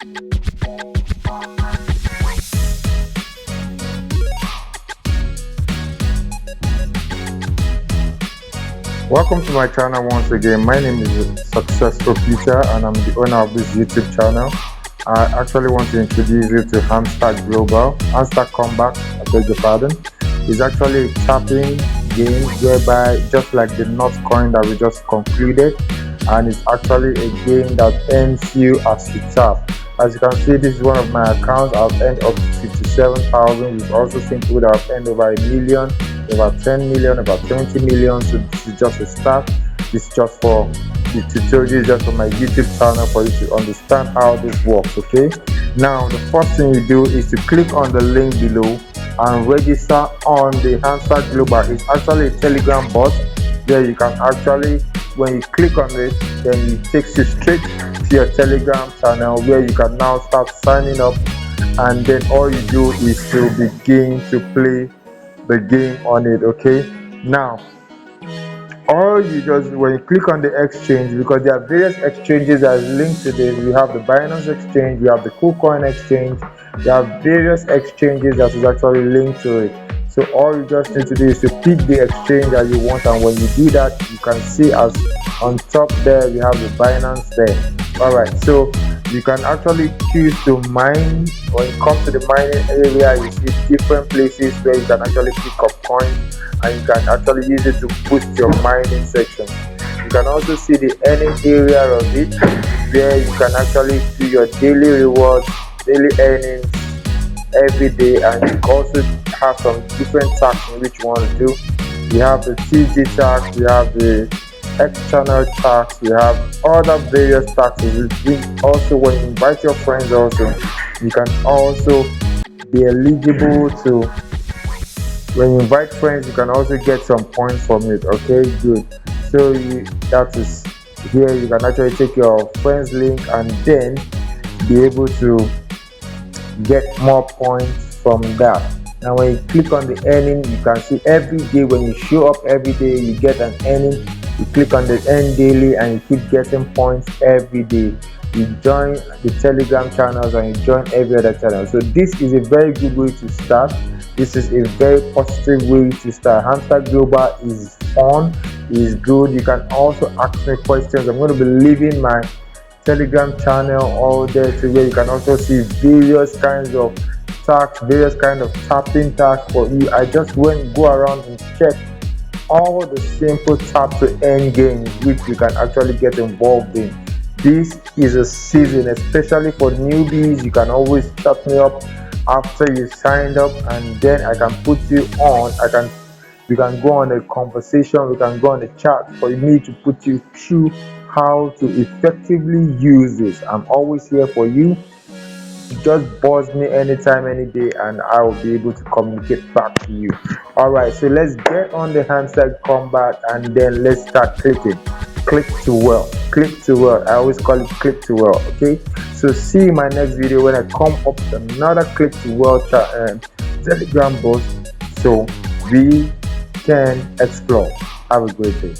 Welcome to my channel once again. My name is Successful Peter and I'm the owner of this YouTube channel. I actually want to introduce you to Hamster Global. Hamster Combat, I beg your pardon. It's actually a tapping game whereby, just like the yescoin that we just concluded, and it's actually a game that earns you as you tap. As you can see, this is one of my accounts. I've earned up to 57,000. We've also seen people that have earned over 1 million, about 10 million, about 20 million. So this is just a start. This is just for the tutorial, just for my YouTube channel, for you to understand how this works. Okay, now the first thing you do is to click on the link below and register on the Hamster Global. It's actually a Telegram bot where you can actually, when you click on it, then it takes you straight to your Telegram channel where you can now start signing up, and then all you do is to begin to play the game on it. Okay, now all you just, when you click on the exchange, because there are various exchanges that are linked to this. We have the Binance exchange, we have the KuCoin exchange, there are various exchanges that is actually linked to it. So all you just need to do is to pick the exchange that you want, and when you do that, you can see as on top there we have the Binance there. All right, so you can actually choose to mine. When it comes to the mining area, you see different places where you can actually pick up coins, and you can actually use it to boost your mining section. You can also see the earning area of it, where you can actually do your daily rewards, daily earnings every day, and you also have some different tax in which you want to do. We have the TG tax, we have the X channel tax, we have other various taxes. Also, when you invite your friends, also you can also be eligible to, when you invite friends, you can also get some points from it. Okay, good. So that is here, you can actually take your friends link and then be able to get more points from that. Now when you click on the earning, you can see every day, when you show up every day, you get an earning. You click on the earn daily and you keep getting points every day. You join the Telegram channels and you join every other channel. So this is a very good way to start. This is a very positive way to start. Hamster Global is fun, is good. You can also ask me questions. I'm going to be leaving my Telegram channel all there to where you can also see various kinds of tax, various kind of tapping tax for you. I just go around and check all the simple tap to earn games which you can actually get involved in. This is a season, especially for newbies. You can always chat me up after you signed up, and then I can put you on. We can go on a conversation, we can go on a chat for me to put you through how to effectively use this. I'm always here for you. Just buzz me anytime, any day, and I will be able to communicate back to you. All right, so let's get on the Hamster Combat, and then let's start clicking. Click to wealth, click to wealth. I always call it click to wealth. Okay, so see you in my next video when I come up with another click to wealth Telegram bot, so we can explore. Have a great day.